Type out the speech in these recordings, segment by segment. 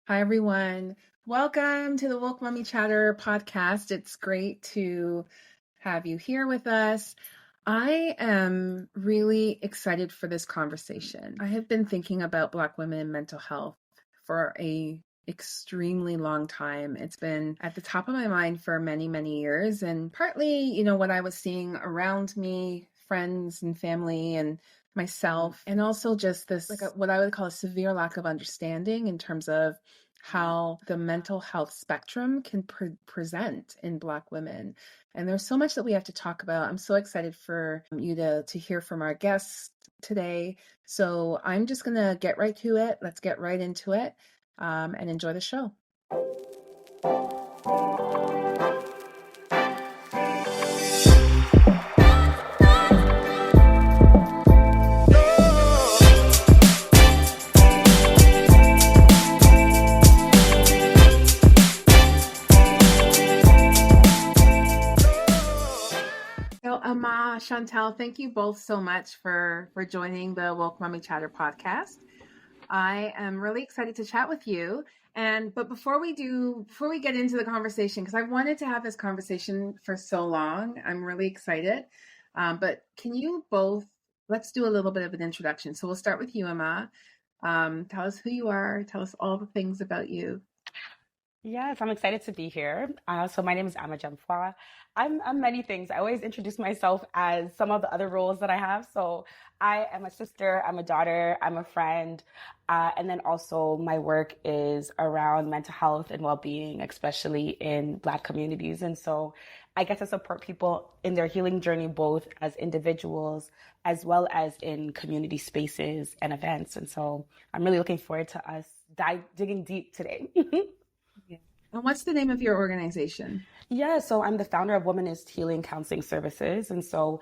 Hi, everyone. Welcome to the Woke Mommy Chatter podcast. It's great to have you here with us. I am really excited for this conversation. I have been thinking about Black women and mental health for a extremely long time. It's been at the top of my mind for many, many years. And partly, what I was seeing around me, friends and family and myself, and also just this, what I would call a severe lack of understanding in terms of how the mental health spectrum can present in Black women. And there's so much that we have to talk about. I'm so excited for you to hear from our guests today. So I'm just going to get right to it. Let's get right into it and enjoy the show. So Amma, Chantal, thank you both so much for joining the Woke Mommy Chatter podcast. I am really excited to chat with you. But before we get into the conversation, because I've wanted to have this conversation for so long, I'm really excited. But can you both, let's do a little bit of an introduction. So we'll start with you, Amma. Tell us who you are. Tell us all the things about you. Yes, I'm excited to be here. So my name is Amma Gyamfowa. I'm many things. I always introduce myself as some of the other roles that I have. So I am a sister, I'm a daughter, I'm a friend, and then also my work is around mental health and well-being, especially in Black communities. And so I get to support people in their healing journey, both as individuals as well as in community spaces and events. And so I'm really looking forward to us digging deep today. Yeah. And what's the name of your organization? Yeah, so I'm the founder of Womanist Healing Counseling Services. And so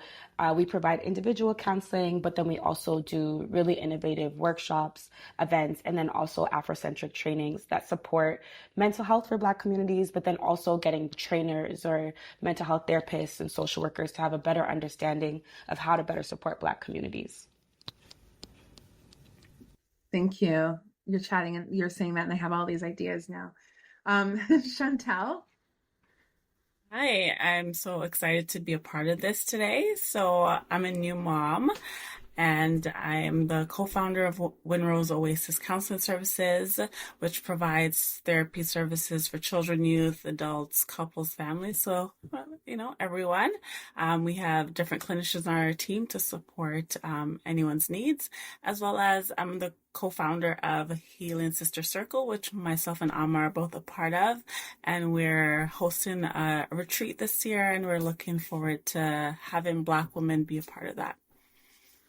we provide individual counseling, but then we also do really innovative workshops, events, and then also Afrocentric trainings that support mental health for Black communities, but then also getting trainers or mental health therapists and social workers to have a better understanding of how to better support Black communities. Thank you. You're chatting and you're saying that, and I have all these ideas now. Chantal? Hi, I'm so excited to be a part of this today. So I'm a new mom and I am the co-founder of Winrose Oasis Counseling Services, which provides therapy services for children, youth, adults, couples, families. So, everyone. We have different clinicians on our team to support anyone's needs, as well as I'm the co-founder of Healing Sister Circle, which myself and Amma are both a part of. And we're hosting a retreat this year, and we're looking forward to having Black women be a part of that.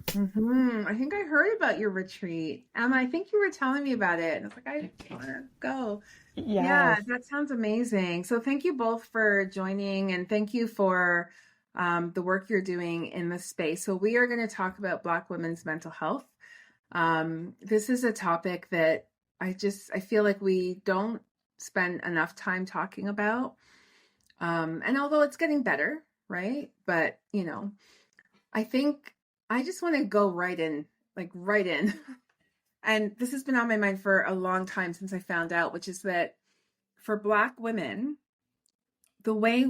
I think I heard about your retreat. I think you were telling me about it. And I was like, I want to go. Yeah, Yes. that sounds amazing. So thank you both for joining and thank you for the work you're doing in this space. So we are going to talk about Black women's mental health. This is a topic that I feel like we don't spend enough time talking about. And although it's getting better, right? But, I think I just want to go right in. And this has been on my mind for a long time since I found out, which is that for Black women, the way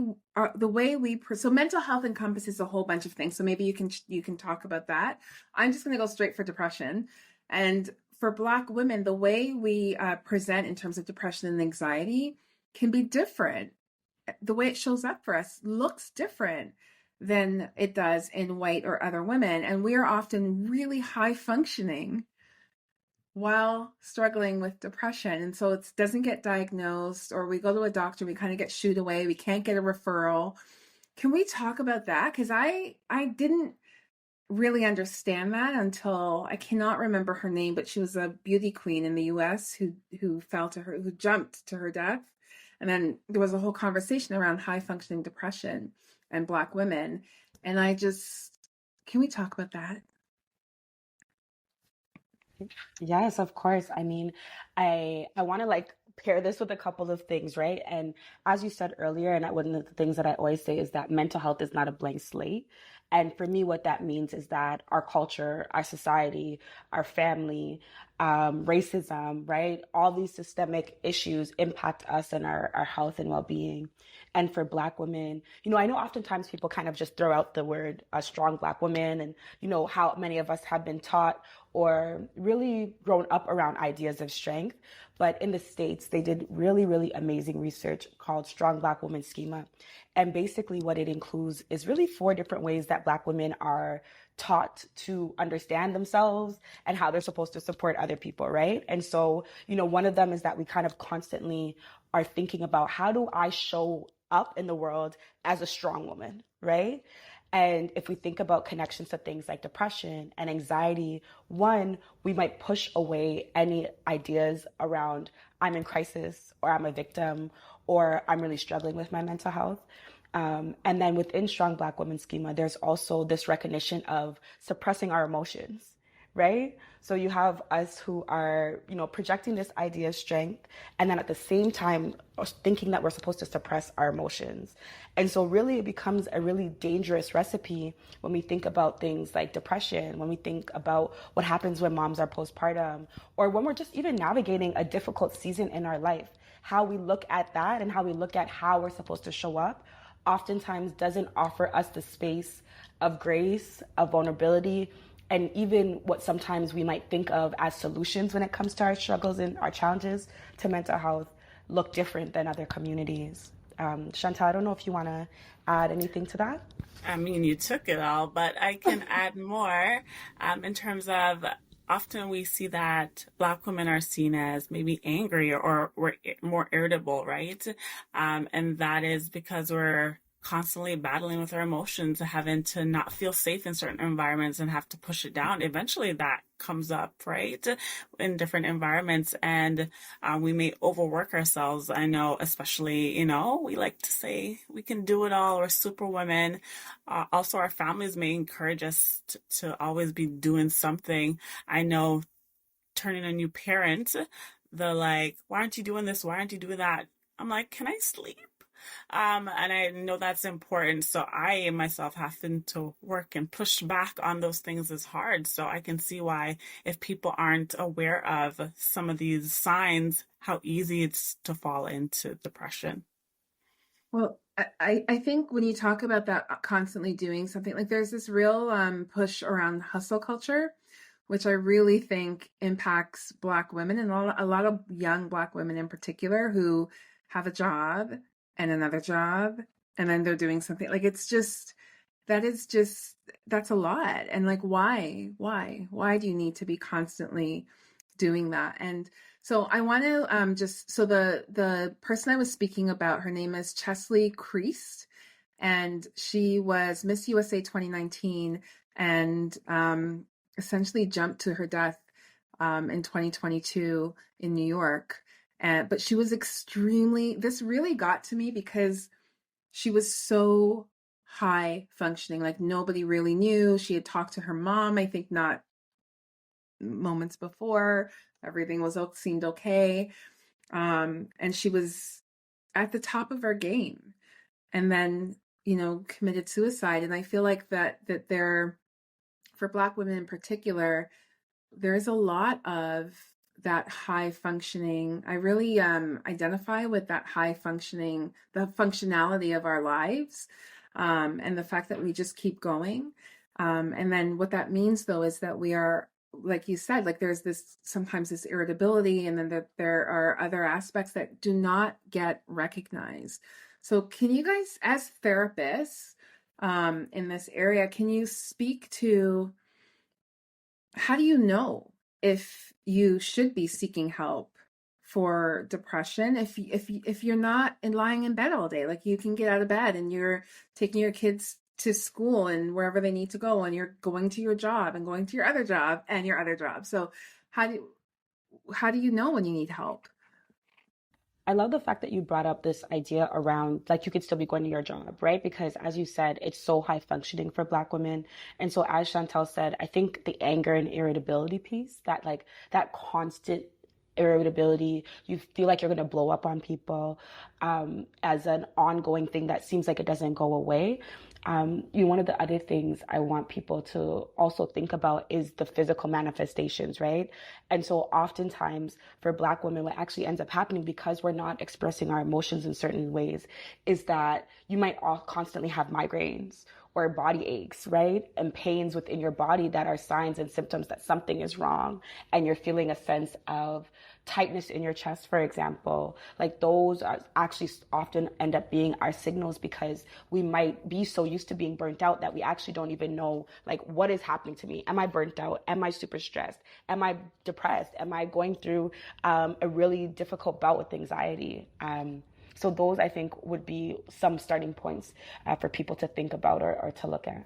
so mental health encompasses a whole bunch of things. So maybe you can talk about that. I'm just going to go straight for depression. And for Black women, the way we present in terms of depression and anxiety can be different. The way it shows up for us looks different than it does in white or other women. And we are often really high functioning while struggling with depression. And so it doesn't get diagnosed, or we go to a doctor, we kind of get shooed away, we can't get a referral. Can we talk about that? Because I didn't really understand that until I cannot remember her name, but she was a beauty queen in the US who jumped to her death. And then there was a whole conversation around high functioning depression and Black women. And can we talk about that? Yes, of course. I mean, I want to pair this with a couple of things, right? And as you said earlier, and one of the things that I always say is that mental health is not a blank slate. And for me, what that means is that our culture, our society, our family, racism, right? All these systemic issues impact us and our health and well-being. And for Black women, I know oftentimes people kind of just throw out the word strong Black woman, and, how many of us have been taught or really grown up around ideas of strength. But in the States, they did really, really amazing research called Strong Black Woman Schema. And basically what it includes is really 4 different ways that Black women are taught to understand themselves and how they're supposed to support other people, right? And so, one of them is that we kind of constantly are thinking about, how do I show up in the world as a strong woman, right? And if we think about connections to things like depression and anxiety, one, we might push away any ideas around I'm in crisis, or I'm a victim, or I'm really struggling with my mental health. And then within Strong Black Women Schema, there's also this recognition of suppressing our emotions, right? So you have us who are, projecting this idea of strength, and then at the same time thinking that we're supposed to suppress our emotions. And so really it becomes a really dangerous recipe when we think about things like depression, when we think about what happens when moms are postpartum, or when we're just even navigating a difficult season in our life. How we look at that and how we look at how we're supposed to show up oftentimes doesn't offer us the space of grace, of vulnerability, and even what sometimes we might think of as solutions when it comes to our struggles and our challenges to mental health look different than other communities. Chantal, I don't know if you want to add anything to that. I mean, you took it all, but I can add more in terms of often we see that Black women are seen as maybe angry or we're more irritable, right? And that is because we're constantly battling with our emotions, having to not feel safe in certain environments and have to push it down. Eventually that comes up, right? In different environments, and we may overwork ourselves. I know, especially, we like to say we can do it all. We're super women. Also, our families may encourage us to always be doing something. I know, turning a new parent, they're like, why aren't you doing this? Why aren't you doing that? I'm like, can I sleep? And I know that's important. So I myself having to work and push back on those things is hard. So I can see why, if people aren't aware of some of these signs, how easy it's to fall into depression. Well, I think when you talk about that constantly doing something, like there's this real push around hustle culture, which I really think impacts Black women, and a lot of young Black women in particular, who have a job and another job, and then they're doing something. Like, it's just, that's a lot. And like, why do you need to be constantly doing that? And so I want to so the person I was speaking about, her name is Chesley Creast, and she was Miss USA 2019, and essentially jumped to her death in 2022 in New York. But she was this really got to me because she was so high functioning. Like, nobody really knew. She had talked to her mom, I think, not moments before. Everything seemed okay. And she was at the top of her game, and then, committed suicide. And I feel like that there, for Black women in particular, there's a lot of that high functioning. I really identify with that high functioning, the functionality of our lives, and the fact that we just keep going. And then what that means, though, is that we are, like you said, like there's sometimes this irritability, and then there are other aspects that do not get recognized. So can you guys, as therapists in this area, can you speak to, how do you know if you should be seeking help for depression if you're not lying in bed all day? Like, you can get out of bed and you're taking your kids to school and wherever they need to go, and you're going to your job and going to your other job and your other job. So how do you know when you need help? I love the fact that you brought up this idea around, like, you could still be going to your job, right? Because as you said, it's so high functioning for Black women. And so as Chantal said, I think the anger and irritability piece, that constant irritability, you feel like you're going to blow up on people, as an ongoing thing that seems like it doesn't go away. One of the other things I want people to also think about is the physical manifestations, right? And so oftentimes for Black women, what actually ends up happening because we're not expressing our emotions in certain ways is that you might all constantly have migraines or body aches, right? And pains within your body that are signs and symptoms that something is wrong. And you're feeling a sense of tightness in your chest, for example. Like those are actually often end up being our signals because we might be so used to being burnt out that we actually don't even know, like, what is happening to me? Am I burnt out? Am I super stressed? Am I depressed? Am I going through a really difficult bout with anxiety? So those, I think, would be some starting points for people to think about or to look at.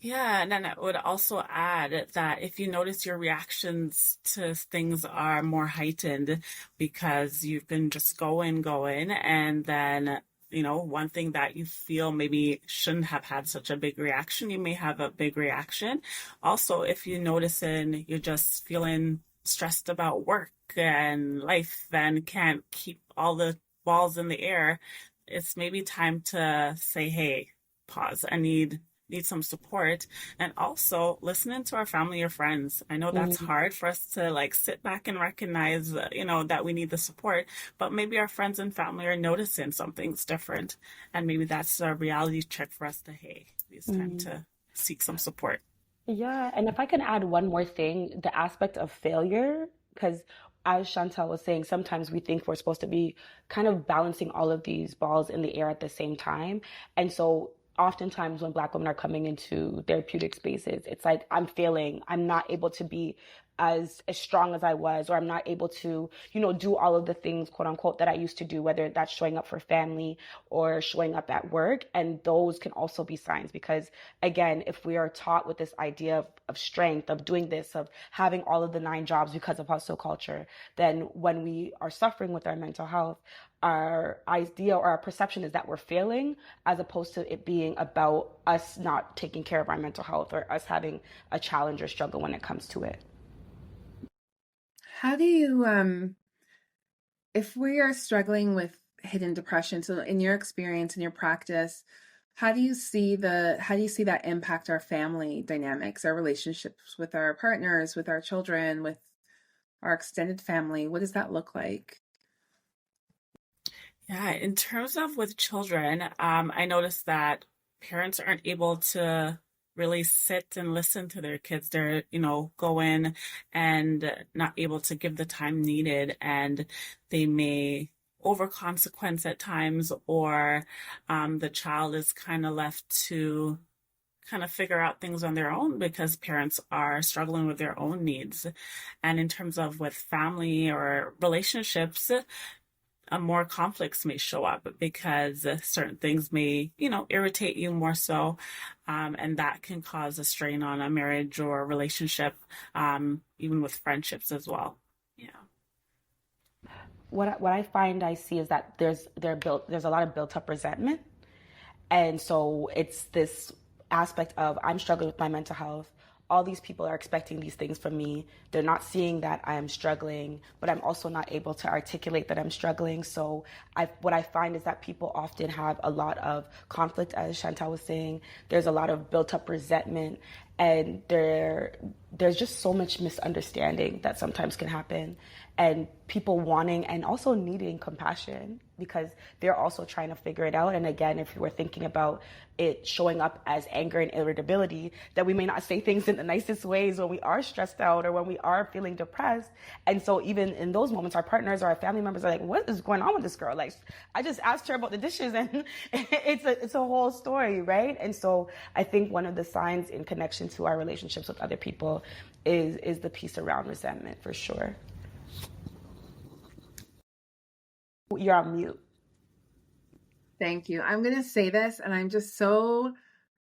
Yeah, and then I would also add that if you notice your reactions to things are more heightened because you've been just going, and then, one thing that you feel maybe shouldn't have had such a big reaction, you may have a big reaction. Also, if you notice and you're just feeling stressed about work and life and can't keep all the balls in the air, it's maybe time to say, hey, pause. I need some support. And also listening to our family or friends. I know that's Mhm. hard for us to like sit back and recognize, that we need the support, but maybe our friends and family are noticing something's different. And maybe that's a reality check for us to, hey, it's time Mhm. to seek some support. Yeah, and if I can add one more thing, the aspect of failure, because as Chantal was saying, sometimes we think we're supposed to be kind of balancing all of these balls in the air at the same time. And so oftentimes when Black women are coming into therapeutic spaces, it's like, I'm failing. I'm not able to be as strong as I was, or I'm not able to, do all of the things, quote unquote, that I used to do, whether that's showing up for family or showing up at work. And those can also be signs because again, if we are taught with this idea of strength, of doing this, of having all of the 9 jobs because of hustle culture, then when we are suffering with our mental health, our idea or our perception is that we're failing as opposed to it being about us not taking care of our mental health or us having a challenge or struggle when it comes to it. How do you, if we are struggling with hidden depression, so in your experience, in your practice, how do you see that impact our family dynamics, our relationships with our partners, with our children, with our extended family? What does that look like? Yeah, in terms of with children, I noticed that parents aren't able to really sit and listen to their kids. They're, go in and not able to give the time needed, and they may over consequence at times, or the child is kind of left to kind of figure out things on their own because parents are struggling with their own needs. And in terms of with family or relationships, more conflicts may show up because certain things may, irritate you more so. And that can cause a strain on a marriage or a relationship, even with friendships as well. Yeah. What I find I see is that there's a lot of built up resentment. And so it's this aspect of I'm struggling with my mental health. All these people are expecting these things from me. They're not seeing that I'm struggling, but I'm also not able to articulate that I'm struggling. So what I find is that people often have a lot of conflict, as Chantal was saying. There's a lot of built up resentment, and there's just so much misunderstanding that sometimes can happen, and people wanting and also needing compassion because they're also trying to figure it out. And again, if we're thinking about it showing up as anger and irritability, that we may not say things in the nicest ways when we are stressed out or when we are feeling depressed. And so even in those moments, our partners or our family members are like, what is going on with this girl? Like, I just asked her about the dishes and it's a whole story, right? And so I think one of the signs in connection to our relationships with other people is the piece around resentment, for sure. You're on mute. Thank you. I'm going to say this, and I'm just so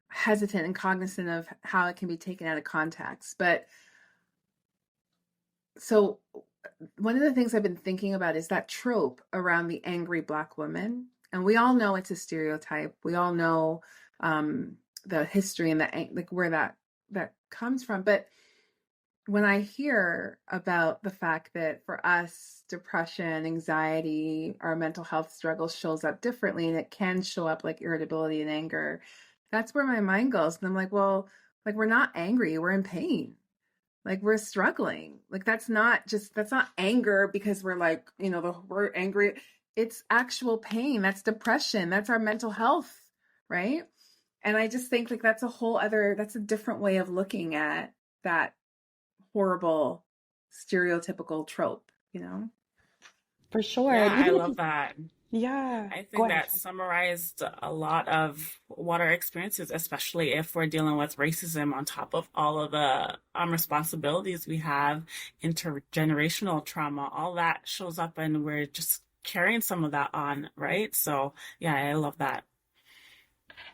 hesitant and cognizant of how it can be taken out of context. But so one of the things I've been thinking about is that trope around the angry Black woman. And we all know it's a stereotype. We all know the history and like where that comes from. But when I hear about the fact that for us, depression, anxiety, our mental health struggles shows up differently and it can show up like irritability and anger, that's where my mind goes. And I'm like, well, like we're not angry, we're in pain. Like we're struggling. Like that's not anger because we're like, we're angry. It's actual pain. That's depression. That's our mental health, right? And I just think like that's a different way of looking at that horrible stereotypical trope, you know? For sure. Yeah, And I even if love you, that. yeah, I go think ahead. that summarized a lot of what our experiences, especially if we're dealing with racism on top of all of the responsibilities we have, intergenerational trauma, all that shows up and we're just carrying some of that on, right? So, yeah, I love that.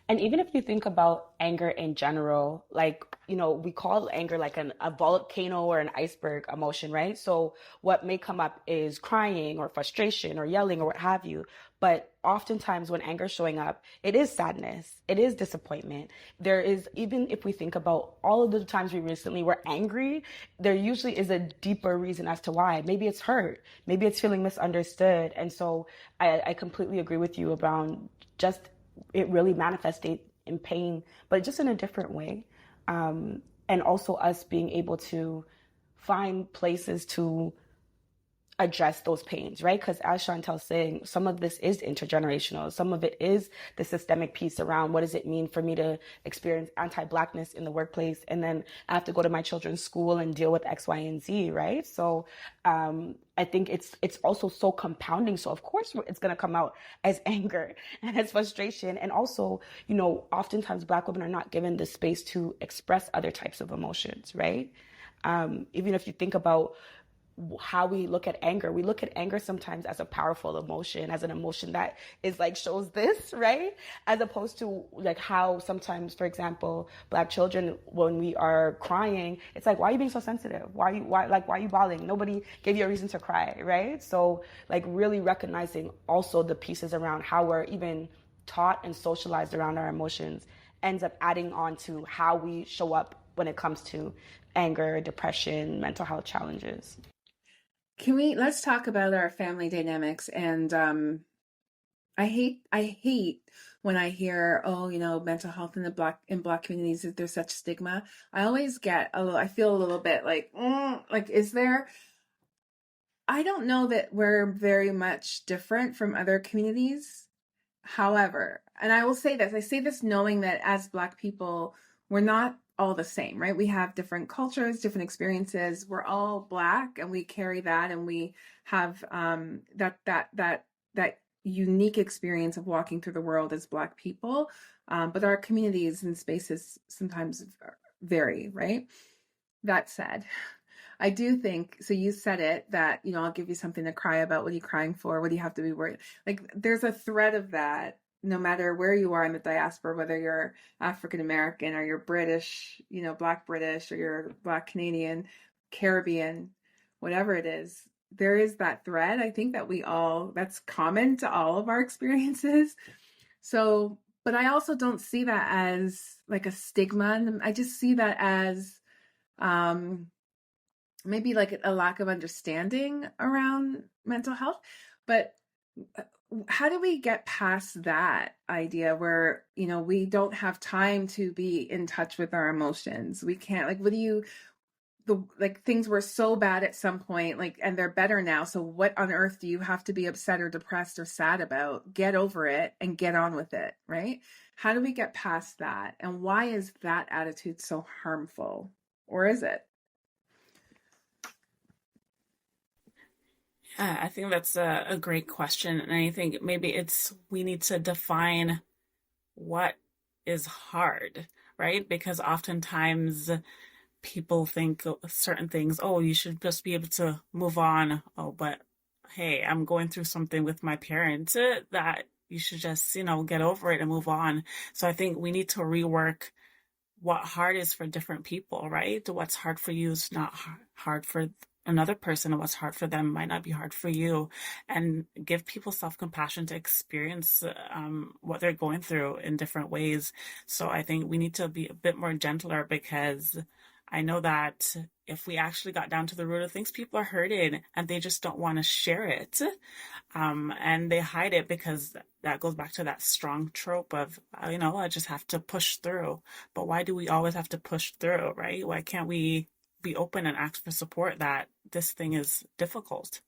And even if you think about anger in general, like, we call anger like a volcano or an iceberg emotion, right? So what may come up is crying or frustration or yelling or what have you. But oftentimes when anger is showing up, it is sadness, it is disappointment. There is, even if we think about all of the times we recently were angry, there usually is a deeper reason as to why. Maybe it's hurt, maybe it's feeling misunderstood. And so I completely agree with you around just it really manifests in pain, but just in a different way. And also us being able to find places to address those pains, right? Because as Chantel's saying, some of this is intergenerational. Some of it is the systemic piece around what does it mean for me to experience anti-Blackness in the workplace, and then I have to go to my children's school and deal with X, Y, and Z, right? So I think it's also so compounding. So of course it's going to come out as anger and as frustration, and also oftentimes Black women are not given the space to express other types of emotions, right? Even if you think about how we look at anger. We look at anger sometimes as a powerful emotion, as an emotion that is like shows this, right? As opposed to like how sometimes, for example, Black children, when we are crying, it's like, why are you being so sensitive? Why are you bawling? Nobody gave you a reason to cry, right? So like really recognizing also the pieces around how we're even taught and socialized around our emotions ends up adding on to how we show up when it comes to anger, depression, mental health challenges. Let's talk about our family dynamics and I hate when I hear, oh, mental health in black communities, that there's such stigma. I feel a little bit like, like, is there? I don't know that we're very much different from other communities. However, and I say this knowing that as Black people, we're not all the same, right? We have different cultures, different experiences. We're all Black and we carry that, and we have that unique experience of walking through the world as Black people. But our communities and spaces sometimes vary, right? That said, I do think so. You said it that, I'll give you something to cry about. What are you crying for? What do you have to be worried? Like, there's a thread of that no matter where you are in the diaspora, whether you're African American or you're British, Black British, or you're Black Canadian, Caribbean, whatever it is, there is that thread. I think that that's common to all of our experiences. So, but I also don't see that as like a stigma. I just see that as, maybe like a lack of understanding around mental health. But how do we get past that idea where, we don't have time to be in touch with our emotions? We can't, like, things were so bad at some point, like, and they're better now. So what on earth do you have to be upset or depressed or sad about? Get over it and get on with it, right? How do we get past that? And why is that attitude so harmful? Or is it? Yeah, I think that's a great question. And I think maybe we need to define what is hard, right? Because oftentimes people think certain things, oh, you should just be able to move on. Oh, but hey, I'm going through something with my parents that you should just, get over it and move on. So I think we need to rework what hard is for different people, right? What's hard for you is not hard for another person, and what's hard for them might not be hard for you, and give people self-compassion to experience what they're going through in different ways. So I think we need to be a bit more gentler because I know that if we actually got down to the root of things, people are hurting and they just don't want to share it. And they hide it because that goes back to that strong trope of, I just have to push through. But why do we always have to push through, right? Why can't we be open and ask for support that this thing is difficult?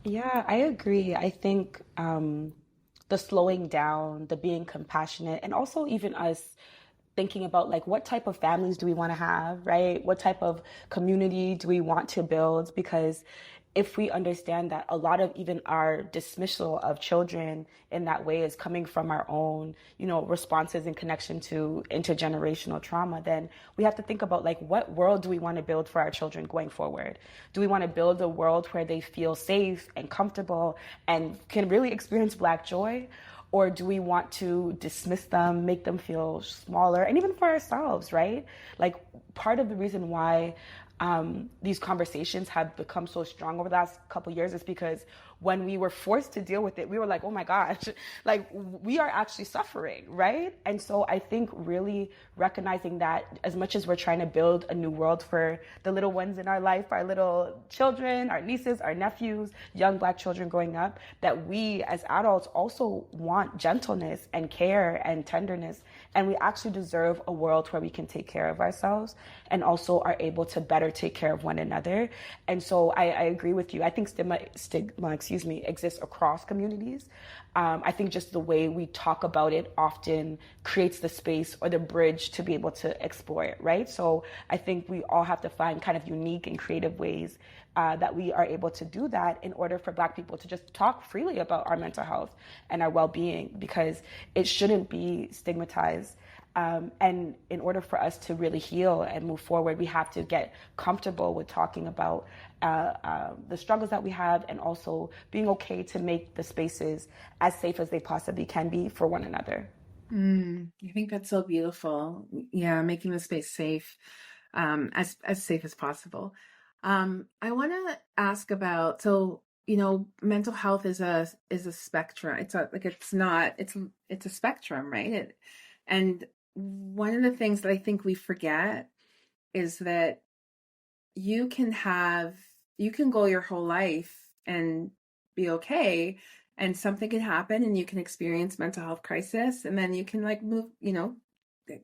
Yeah, I agree. I think the slowing down, the being compassionate, and also even us thinking about like what type of families do we want to have, right? What type of community do we want to build? Because if we understand that a lot of even our dismissal of children in that way is coming from our own, responses in connection to intergenerational trauma, then we have to think about like what world do we want to build for our children going forward? Do we want to build a world where they feel safe and comfortable and can really experience Black joy? Or do we want to dismiss them, make them feel smaller, and even for ourselves, right? Like part of the reason why these conversations have become so strong over the last couple of years is because when we were forced to deal with it, we were like, oh my gosh, like we are actually suffering, right? And so I think really recognizing that as much as we're trying to build a new world for the little ones in our life, our little children, our nieces, our nephews, young Black children growing up, that we as adults also want gentleness and care and tenderness. And we actually deserve a world where we can take care of ourselves and also are able to better take care of one another. And so I agree with you. I think stigma exists across communities. I think just the way we talk about it often creates the space or the bridge to be able to explore it, right? So I think we all have to find kind of unique and creative ways that we are able to do that in order for Black people to just talk freely about our mental health and our well-being, because it shouldn't be stigmatized. And in order for us to really heal and move forward, we have to get comfortable with talking about the struggles that we have and also being okay to make the spaces as safe as they possibly can be for one another. I think that's so beautiful. Yeah, making the space safe, as safe as possible. I want to ask about, so mental health is a spectrum. It's a spectrum, right? And one of the things that I think we forget is that you can go your whole life and be okay, and something can happen and you can experience mental health crisis, and then you can like move,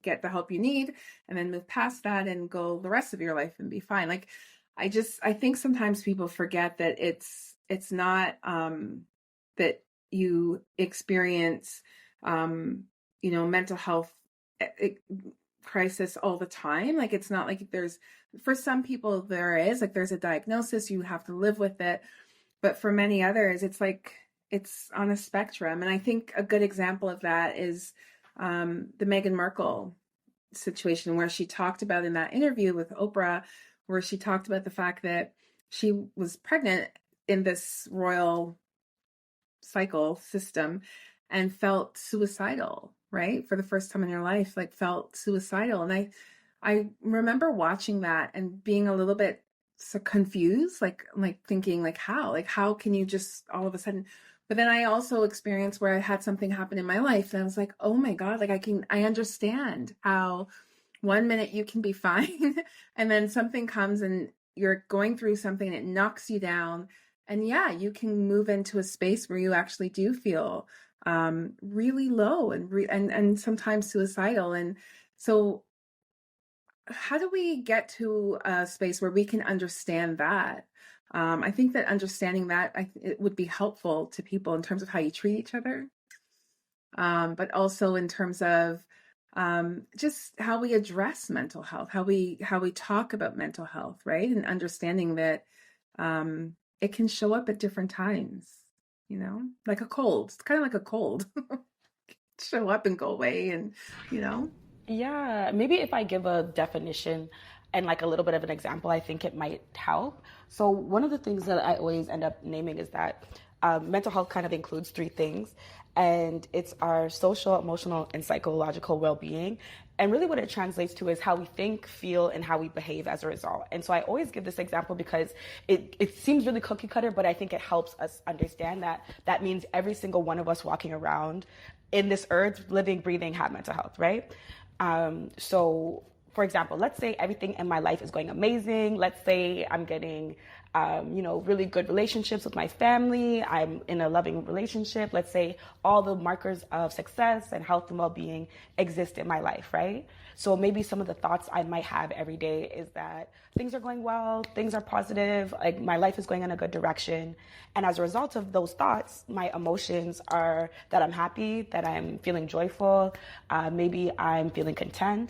get the help you need and then move past that and go the rest of your life and be fine. Like I think sometimes people forget that it's not that you experience mental health crisis all the time. Like it's not like for some people there is, like there's a diagnosis, you have to live with it. But for many others, it's like it's on a spectrum. And I think a good example of that is the Meghan Markle situation, where she talked about in that interview with Oprah, where she talked about the fact that she was pregnant in this royal cycle system and felt suicidal, right? For the first time in her life, like felt suicidal. And I remember watching that and being a little bit so confused, like thinking like how can you just all of a sudden. But then I also experienced where I had something happen in my life and I was like, oh my God, like I understand how 1 minute you can be fine and then something comes and you're going through something and it knocks you down. And yeah, you can move into a space where you actually do feel really low and sometimes suicidal. And so how do we get to a space where we can understand that? I think that understanding that it would be helpful to people in terms of how you treat each other, but also in terms of just how we address mental health, how we talk about mental health, right? And understanding that it can show up at different times, like a cold. It's kind of like a cold. Show up and go away, and Yeah, maybe if I give a definition and like a little bit of an example, I think it might help. So one of the things that I always end up naming is that mental health kind of includes three things, and it's our social, emotional, and psychological well-being. And really what it translates to is how we think, feel, and how we behave as a result. And so I always give this example because it seems really cookie cutter, but I think it helps us understand that means every single one of us walking around in this earth, living, breathing, have mental health, right? So for example, let's say everything in my life is going amazing. Let's say I'm getting, really good relationships with my family. I'm in a loving relationship. Let's say all the markers of success and health and well-being exist in my life, right? So maybe some of the thoughts I might have every day is that things are going well, things are positive, like my life is going in a good direction. And as a result of those thoughts, my emotions are that I'm happy, that I'm feeling joyful, maybe I'm feeling content,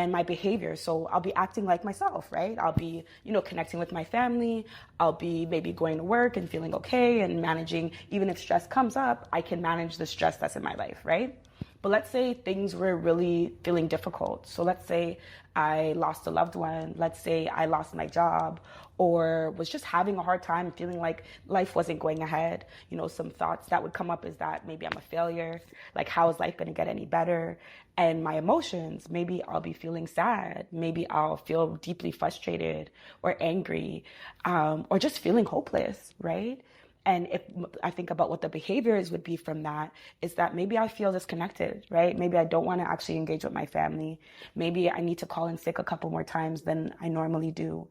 and my behavior. So I'll be acting like myself, right? I'll be, connecting with my family. I'll be maybe going to work and feeling okay and managing, even if stress comes up, I can manage the stress that's in my life, right? But let's say things were really feeling difficult. So let's say I lost a loved one. Let's say I lost my job or was just having a hard time feeling like life wasn't going ahead. Some thoughts that would come up is that maybe I'm a failure. Like, how is life going to get any better? And my emotions, maybe I'll be feeling sad. Maybe I'll feel deeply frustrated or angry, or just feeling hopeless, right? And if I think about what the behaviors would be from that, is that maybe I feel disconnected, right? Maybe I don't want to actually engage with my family. Maybe I need to call in sick a couple more times than I normally do.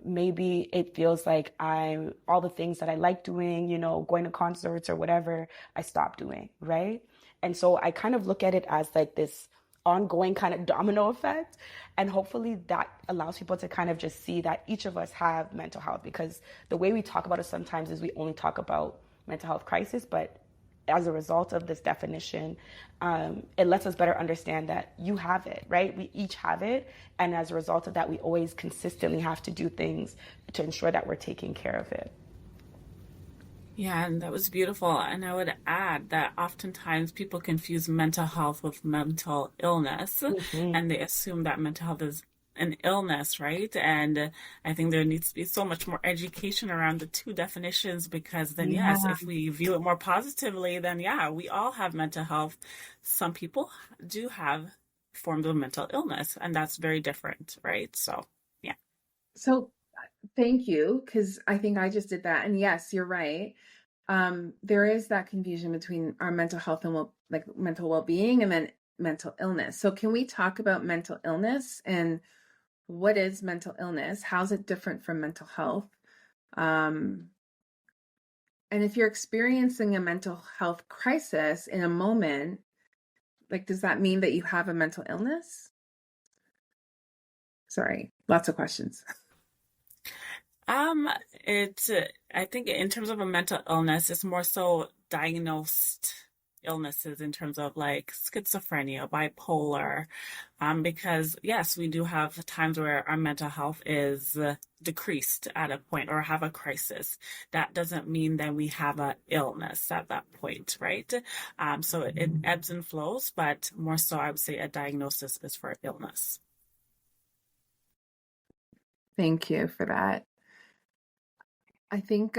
Maybe it feels like all the things that I like doing, going to concerts or whatever, I stop doing, right? And so I kind of look at it as like this ongoing kind of domino effect. And hopefully that allows people to kind of just see that each of us have mental health, because the way we talk about it sometimes is we only talk about mental health crisis, but as a result of this definition, it lets us better understand that you have it, right? We each have it. And as a result of that, we always consistently have to do things to ensure that we're taking care of it. Yeah, and that was beautiful. And I would add that oftentimes people confuse mental health with mental illness, Mm-hmm. and they assume that mental health is an illness, right? And I think there needs to be so much more education around the two definitions, because then, yes, Yeah. if we view it more positively, then yeah, we all have mental health. Some people do have forms of mental illness, and that's very different, right? So, yeah. So thank you, because I think I just did that. And yes, you're right. There is that confusion between our mental health and mental well-being and then mental illness. So can we talk about mental illness and what is mental illness? How's it different from mental health? Um, and if you're experiencing a mental health crisis in a moment, like, does that mean that you have a mental illness? Sorry, lots of questions. Um, it's, I think in terms of a mental illness, it's more so diagnosed illnesses in terms of like schizophrenia, bipolar, because yes, we do have times where our mental health is decreased at a point or have a crisis. That doesn't mean that we have a illness at that point, right? So it ebbs and flows, but more so I would say a diagnosis is for illness. Thank you for that. I think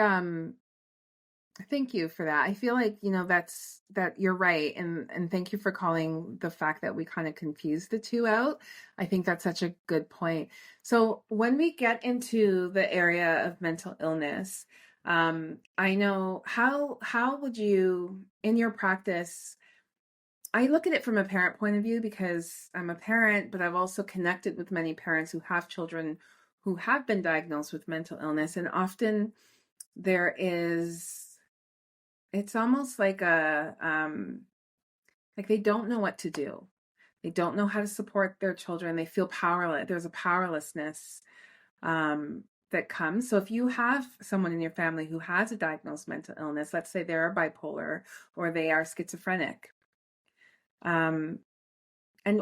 thank you for that. I feel like, that you're right. And thank you for calling the fact that we kind of confuse the two out. I think that's such a good point. So when we get into the area of mental illness, I know how would you, in your practice, I look at it from a parent point of view because I'm a parent, but I've also connected with many parents who have children who have been diagnosed with mental illness. And often there is, it's almost like like they don't know what to do. They don't know how to support their children. They feel powerless. There's a powerlessness that comes. So if you have someone in your family who has a diagnosed mental illness, let's say they're bipolar or they are schizophrenic, um,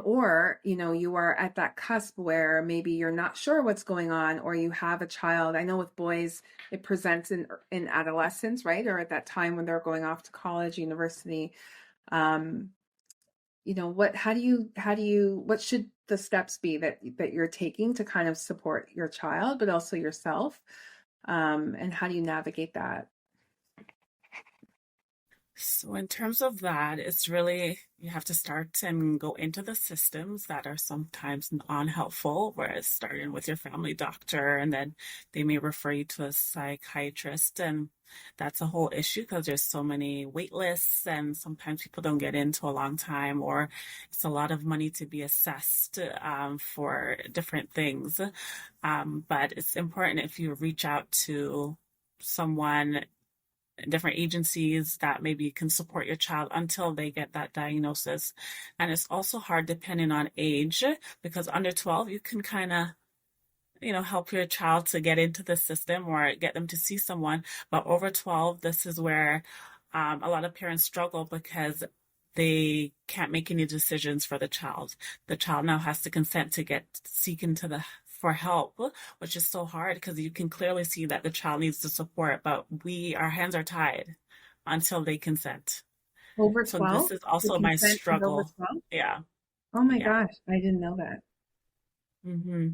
or you are at that cusp where maybe you're not sure what's going on, or you have a child. I know with boys it presents in adolescence, right, or at that time when they're going off to college, university. What should the steps be that you're taking to kind of support your child but also yourself, and how do you navigate that? So in terms of that, it's really you have to start and go into the systems that are sometimes unhelpful, whereas starting with your family doctor and then they may refer you to a psychiatrist. And that's a whole issue because there's so many wait lists and sometimes people don't get into a long time or it's a lot of money to be assessed for different things. But it's important if you reach out to someone different agencies that maybe can support your child until they get that diagnosis. And it's also hard depending on age because under 12, you can kind of, help your child to get into the system or get them to see someone. But over 12, this is where a lot of parents struggle because they can't make any decisions for the child. The child now has to consent to seek into for help, which is so hard because you can clearly see that the child needs the support, but our hands are tied until they consent. Over So 12? this is also The my consent is over struggle. 12? Yeah. Oh my Yeah. gosh, I didn't know that. hmm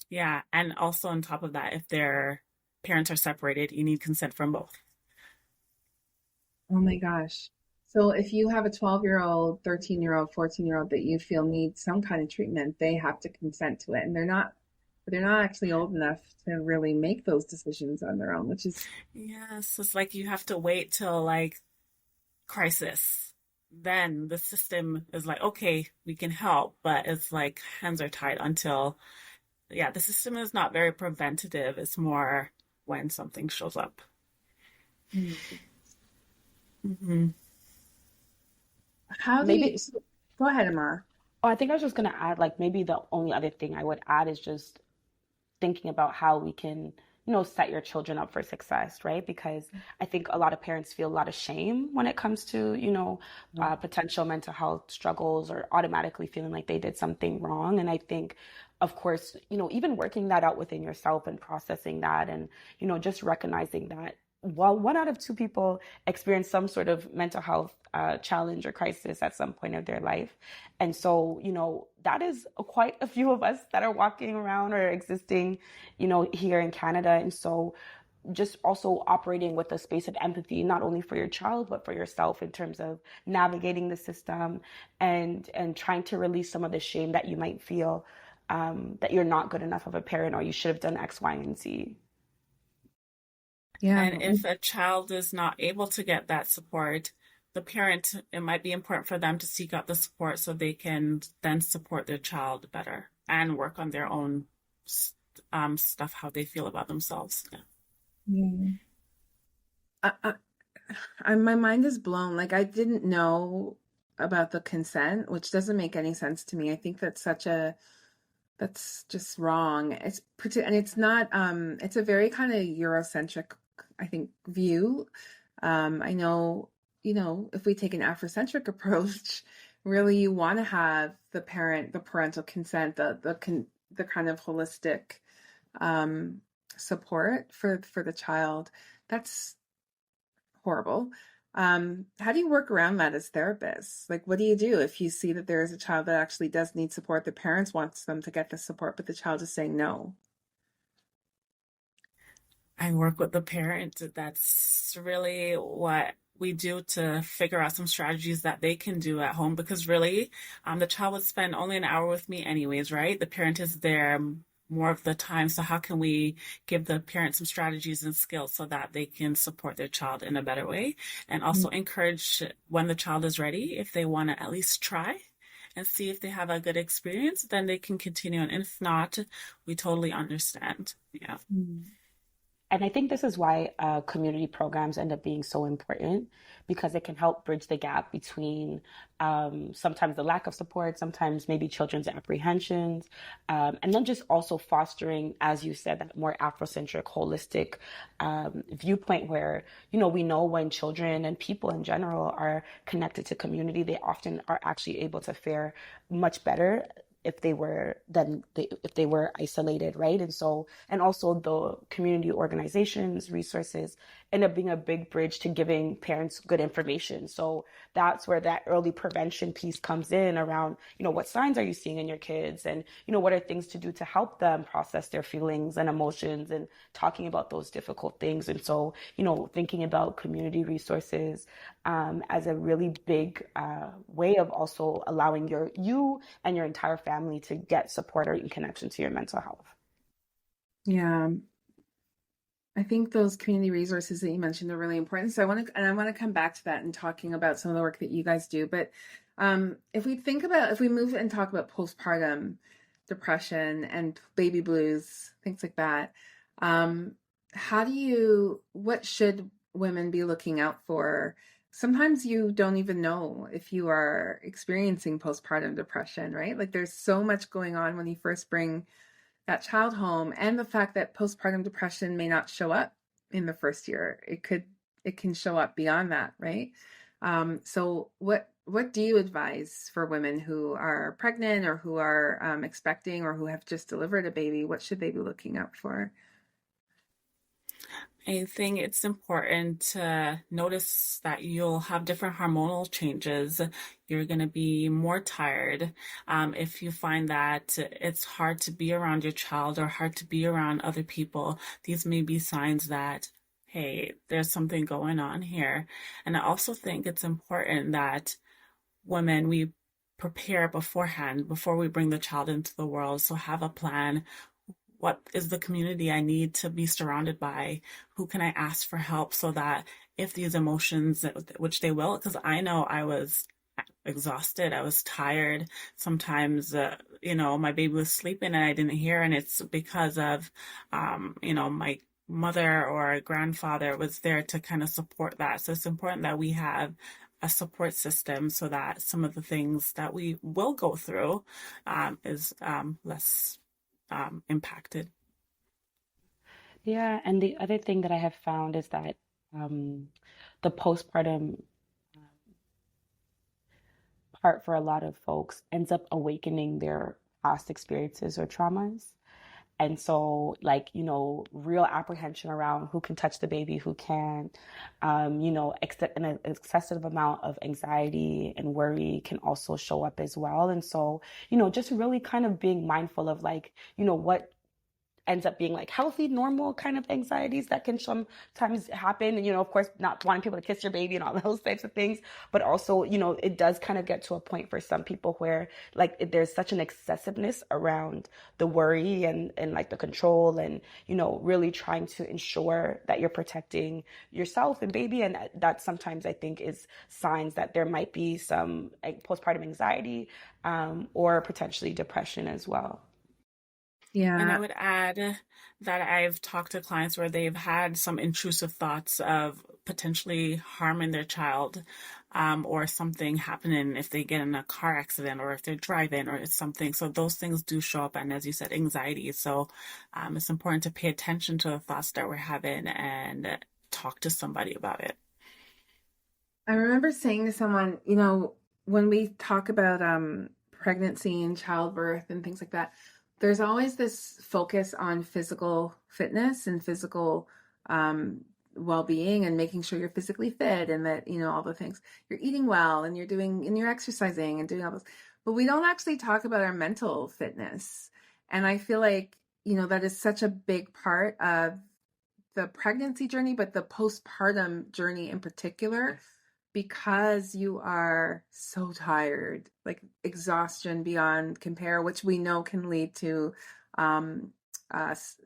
Yeah. And also on top of that, if their parents are separated, you need consent from both. Oh my gosh. So if you have a 12-year-old, 13-year-old, 14-year-old that you feel needs some kind of treatment, they have to consent to it. And they're not actually old enough to really make those decisions on their own, which is Yes. It's like you have to wait till like crisis. Then the system is like, okay, we can help, but it's like hands are tied until, yeah, the system is not very preventative. It's more when something shows up. mm. hmm How do you Maybe, so, go ahead, Amma. oh, I think I was just going to add, like, maybe the only other thing I would add is just thinking about how we can, set your children up for success, right? Because I think a lot of parents feel a lot of shame when it comes to, potential mental health struggles or automatically feeling like they did something wrong. And I think, of course, even working that out within yourself and processing that and, just recognizing that while 1 out of 2 people experience some sort of mental health challenge or crisis at some point of their life. And so, that is quite a few of us that are walking around or existing, here in Canada. And so just also operating with a space of empathy, not only for your child, but for yourself in terms of navigating the system and trying to release some of the shame that you might feel that you're not good enough of a parent or you should have done X, Y, and Z. Yeah. And if a child is not able to get that support, the parent, it might be important for them to seek out the support so they can then support their child better and work on their own stuff, how they feel about themselves. Yeah. Yeah. My mind is blown. Like I didn't know about the consent, which doesn't make any sense to me. I think that's just wrong. And it's not it's a very kind of Eurocentric, I think, view. I know, if we take an Afrocentric approach, really you want to have the parental consent, the kind of holistic support for the child. That's horrible. How do you work around that as therapists? Like, what do you do if you see that there is a child that actually does need support? The parents wants them to get the support, but the child is saying no. I work with the parent. That's really what we do to figure out some strategies that they can do at home because really, the child would spend only an hour with me anyways, right? The parent is there more of the time. So how can we give the parent some strategies and skills so that they can support their child in a better way and also encourage when the child is ready, if they want to at least try and see if they have a good experience, then they can continue. And if not, we totally understand. Yeah. Mm. And I think this is why community programs end up being so important because it can help bridge the gap between sometimes the lack of support, sometimes maybe children's apprehensions, and then just also fostering, as you said, that more Afrocentric, holistic viewpoint where, we know when children and people in general are connected to community, they often are actually able to fare much better if they were if they were isolated, right? And so, and also the community organizations resources end up being a big bridge to giving parents good information. So that's where that early prevention piece comes in around, what signs are you seeing in your kids, and what are things to do to help them process their feelings and emotions, and talking about those difficult things. And so, thinking about community resources as a really big way of also allowing you and your entire family to get support or in connection to your mental health. Yeah. I think those community resources that you mentioned are really important. So I want to come back to that and talking about some of the work that you guys do. But if we move and talk about postpartum depression and baby blues, things like that, what should women be looking out for? Sometimes you don't even know if you are experiencing postpartum depression, right? Like there's so much going on when you first bring that child home, and the fact that postpartum depression may not show up in the first year. It can show up beyond that, right? So what do you advise for women who are pregnant or who are expecting or who have just delivered a baby? What should they be looking out for? I think it's important to notice that you'll have different hormonal changes. You're going to be more tired. If you find that it's hard to be around your child or hard to be around other people, these may be signs that, hey, there's something going on here. And I also think it's important that women, we prepare beforehand before we bring the child into the world. So have a plan. What is the community I need to be surrounded by? Who can I ask for help so that if these emotions, which they will, because I know I was exhausted, I was tired. Sometimes, my baby was sleeping and I didn't hear, and it's because of, my mother or grandfather was there to kind of support that. So it's important that we have a support system so that some of the things that we will go through is less impacted. Yeah, and the other thing that I have found is that the postpartum part for a lot of folks ends up awakening their past experiences or traumas. And so, real apprehension around who can touch the baby, who can't, an excessive amount of anxiety and worry can also show up as well. And so, just really kind of being mindful of what ends up being like healthy, normal kind of anxieties that can sometimes happen. And, of course, not wanting people to kiss your baby and all those types of things. But also, it does kind of get to a point for some people where there's such an excessiveness around the worry and like the control and, really trying to ensure that you're protecting yourself and baby. And that sometimes I think is signs that there might be some postpartum anxiety or potentially depression as well. Yeah. And I would add that I've talked to clients where they've had some intrusive thoughts of potentially harming their child, or something happening if they get in a car accident or if they're driving or it's something. So those things do show up. And as you said, anxiety. So it's important to pay attention to the thoughts that we're having and talk to somebody about it. I remember saying to someone, when we talk about pregnancy and childbirth and things like that, there's always this focus on physical fitness and physical well-being and making sure you're physically fit and that, all the things you're eating well and you're exercising and doing all those. But we don't actually talk about our mental fitness. And I feel like, that is such a big part of the pregnancy journey, but the postpartum journey in particular, because you are so tired, like exhaustion beyond compare, which we know can lead to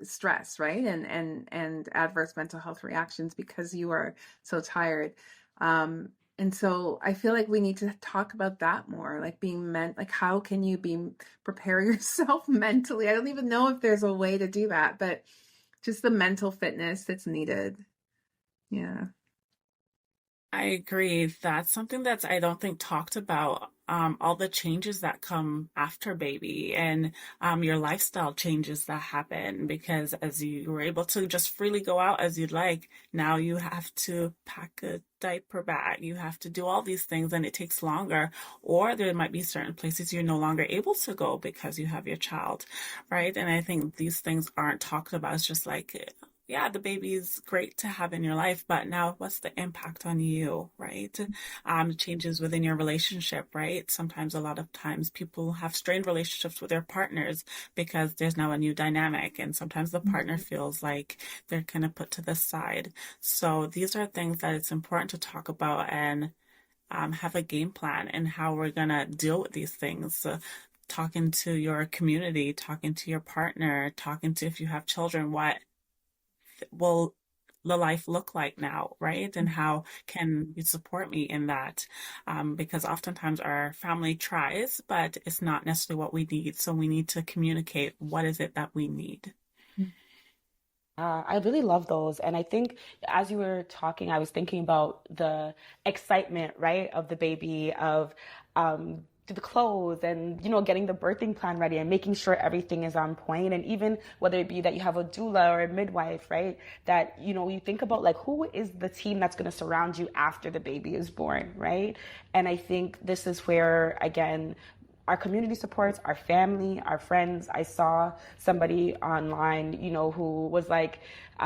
stress, right? And adverse mental health reactions because you are so tired. And so I feel like we need to talk about that more, like how can you prepare yourself mentally? I don't even know if there's a way to do that, but just the mental fitness that's needed. Yeah. I agree. That's something that's I don't think talked about. All the changes that come after baby and your lifestyle changes that happen because as you were able to just freely go out as you'd like, now you have to pack a diaper bag. You have to do all these things and it takes longer. Or there might be certain places you're no longer able to go because you have your child, right? And I think these things aren't talked about. It's just like yeah, the baby is great to have in your life, but now what's the impact on you, right? Changes within your relationship, right? Sometimes, a lot of times, people have strained relationships with their partners because there's now a new dynamic, and sometimes the partner feels like they're kind of put to the side. So these are things that it's important to talk about and have a game plan and how we're gonna deal with these things. Talking to your community, talking to your partner, talking to if you have children, what will the life look like now, right? And how can you support me in that? Because oftentimes our family tries, but it's not necessarily what we need. So we need to communicate what is it that we need. I really love those. And I think as you were talking, I was thinking about the excitement, right, of the baby, of the clothes and, getting the birthing plan ready and making sure everything is on point. And even whether it be that you have a doula or a midwife, right, that, you think about like who is the team that's going to surround you after the baby is born, right? And I think this is where, again, our community supports, our family, our friends. I saw somebody online, who was like,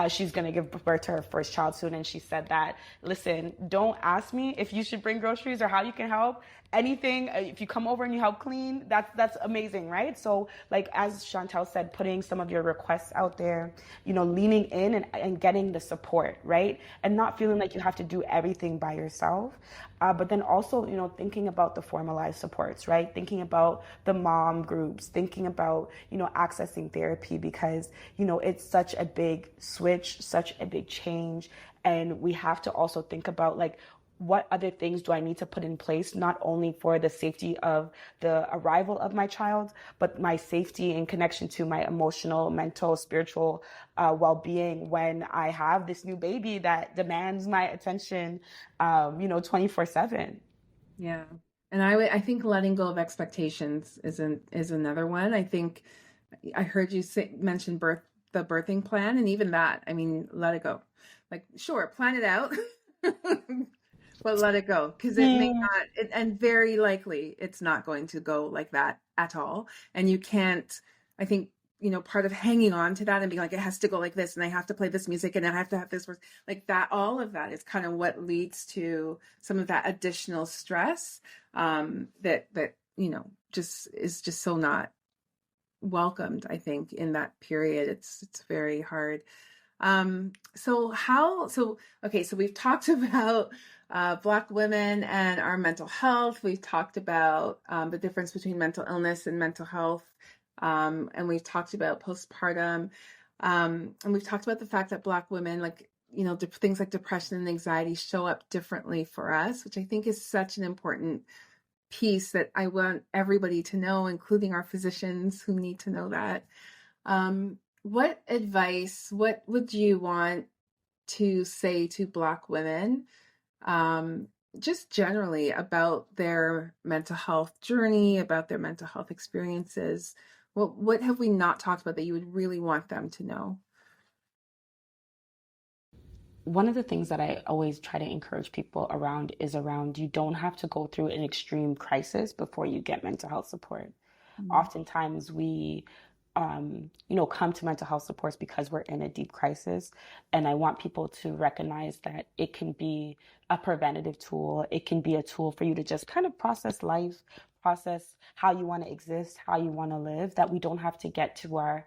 she's going to give birth to her first child soon. And she said that, listen, don't ask me if you should bring groceries or how you can help. Anything, if you come over and you help clean, that's amazing, right? So like, as Chantal said, putting some of your requests out there, leaning in and getting the support, right? And not feeling like you have to do everything by yourself. But then also, thinking about the formalized supports, right? Thinking about the mom groups, thinking about, accessing therapy because, it's such a big switch, such a big change. And we have to also think about like, what other things do I need to put in place, not only for the safety of the arrival of my child, but my safety in connection to my emotional, mental, spiritual well-being when I have this new baby that demands my attention, 24/7. Yeah. And I think letting go of expectations is another one. I think I heard you mention the birthing plan, and even that, I mean, let it go. Like, sure, plan it out, but let it go because it may not, and very likely it's not going to go like that at all. And you can't, I think, part of hanging on to that and being like, it has to go like this, and I have to play this music, and I have to have this, like that, all of that is kind of what leads to some of that additional stress that just is just so not welcomed, I think, in that period. It's very hard. Okay, so we've talked about Black women and our mental health. We've talked about the difference between mental illness and mental health. And we've talked about postpartum. And we've talked about the fact that Black women, like, things like depression and anxiety show up differently for us, which I think is such an important piece that I want everybody to know, including our physicians who need to know that. What advice, what would you want to say to Black women, just generally about their mental health journey, about their mental health experiences? What have we not talked about that you would really want them to know? One of the things that I always try to encourage people around is around you don't have to go through an extreme crisis before you get mental health support. Oftentimes we come to mental health supports because we're in a deep crisis. And I want people to recognize that it can be a preventative tool. It can be a tool for you to just kind of process life, process how you want to exist, how you want to live, that we don't have to get to our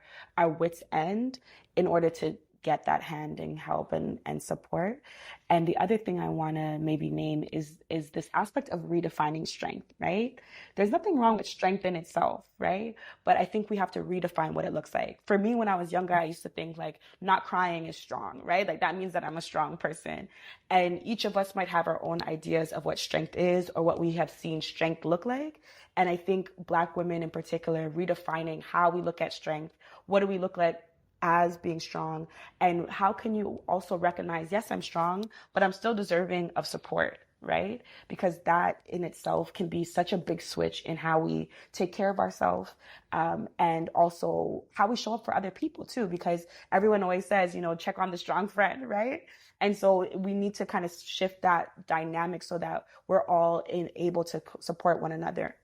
wits' end in order to get that hand and help and support. And the other thing I want to maybe name is this aspect of redefining strength, right? There's nothing wrong with strength in itself, right? But I think we have to redefine what it looks like. For me, when I was younger, I used to think like not crying is strong, right? Like that means that I'm a strong person. And each of us might have our own ideas of what strength is or what we have seen strength look like. And I think Black women in particular, redefining how we look at strength. What do we look like as being strong? And how can you also recognize, yes, I'm strong, but I'm still deserving of support, right? Because that in itself can be such a big switch in how we take care of ourselves, and also how we show up for other people too, because everyone always says, check on the strong friend, right? And so we need to kind of shift that dynamic so that we're all able to support one another.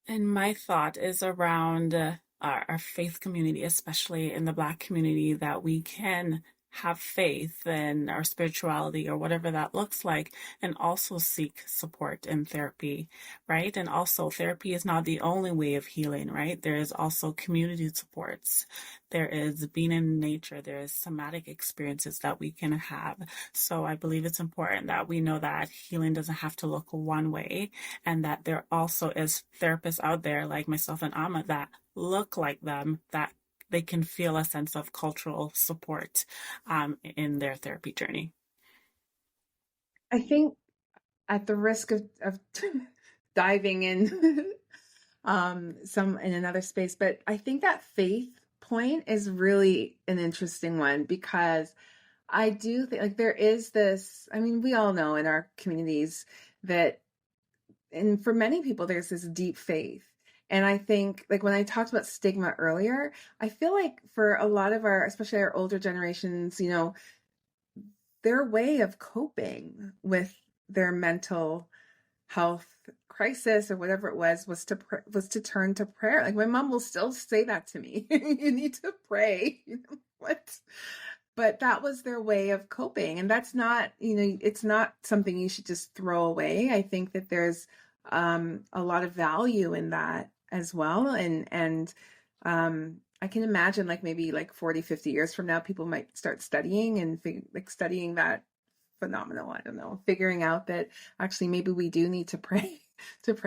And my thought is around our faith community, especially in the Black community, that we can have faith in our spirituality or whatever that looks like, and also seek support in therapy, right? And also, therapy is not the only way of healing, right? There is also community supports. There is being in nature. There is somatic experiences that we can have. So I believe it's important that we know that healing doesn't have to look one way, and that there also is therapists out there like myself and Amma that look like them, that they can feel a sense of cultural support in their therapy journey. I think, at the risk of diving in some in another space, but I think that faith point is really an interesting one, because I do think, like, there is this, I mean, we all know in our communities that, and for many people, there's this deep faith. And I think, like, when I talked about stigma earlier, I feel like for a lot of our, especially our older generations, their way of coping with their mental health crisis or whatever it was to turn to prayer. Like, my mom will still say that to me. You need to pray. What? But that was their way of coping. And that's not, it's not something you should just throw away. I think that there's a lot of value in that as well. And I can imagine, like, maybe like 40, 50 years from now, people might start studying and studying that phenomenon. I don't know, figuring out that actually maybe we do need to pray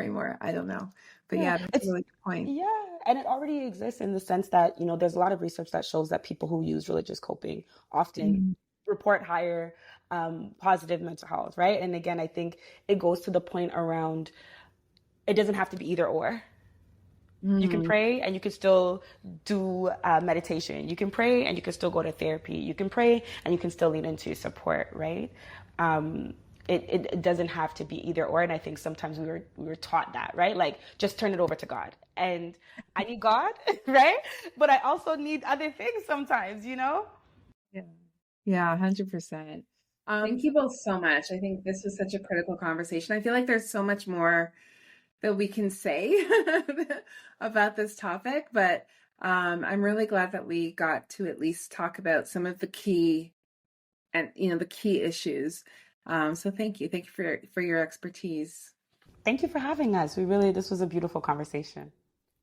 more. I don't know. But yeah, that's a really good point. Yeah. And it already exists in the sense that, there's a lot of research that shows that people who use religious coping often report higher positive mental health, right? And again, I think it goes to the point around, it doesn't have to be either or. You can pray and you can still do meditation. You can pray and you can still go to therapy. You can pray and you can still lean into support, right? It doesn't have to be either or. And I think sometimes we were taught that, right? Like, just turn it over to God. And I need God, right? But I also need other things sometimes, Yeah. Yeah, 100%. Thank you both so much. I think this was such a critical conversation. I feel like there's so much more that we can say about this topic, but I'm really glad that we got to at least talk about some of the key issues. So thank you for your expertise. Thank you for having us. This was a beautiful conversation.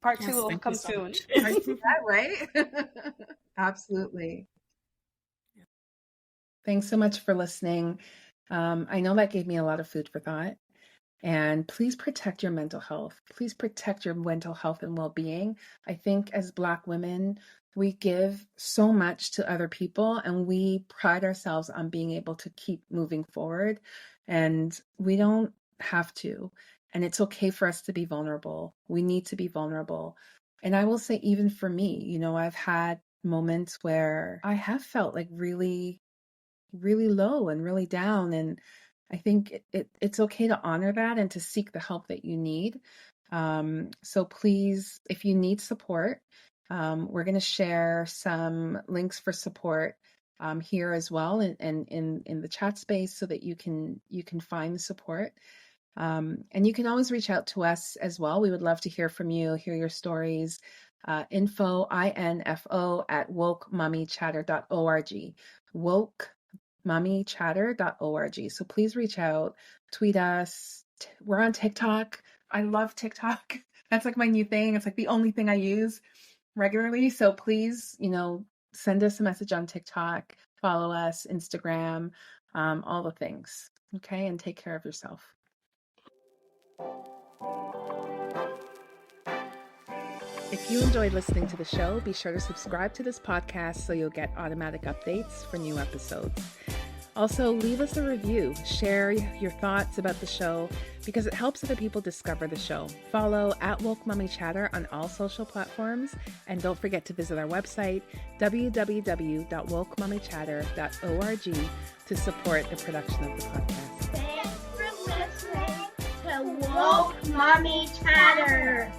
Part 2 will come soon. Right? Absolutely. Thanks so much for listening. I know that gave me a lot of food for thought. And please protect your mental health. Please protect your mental health and well-being. I think as Black women, we give so much to other people, and we pride ourselves on being able to keep moving forward. And we don't have to. And it's okay for us to be vulnerable. We need to be vulnerable. And I will say, even for me, I've had moments where I have felt like really, really low and really down. And I think it's okay to honor that and to seek the help that you need. So please, if you need support, we're going to share some links for support here as well, and in the chat space, so that you can find the support. And you can always reach out to us as well. We would love to hear from you, hear your stories. Info at wokemummychatter.org. wokemummychatter.org. So please reach out, tweet us. We're on TikTok. I love TikTok. That's like my new thing. It's like the only thing I use regularly. So please, send us a message on TikTok, follow us, Instagram, all the things. Okay. And take care of yourself. If you enjoyed listening to the show, be sure to subscribe to this podcast so you'll get automatic updates for new episodes. Also, leave us a review. Share your thoughts about the show because it helps other people discover the show. Follow at Woke Mommy Chatter on all social platforms. And don't forget to visit our website, www.wokemommychatter.org, to support the production of the podcast. Thanks for listening to Woke Mommy Chatter.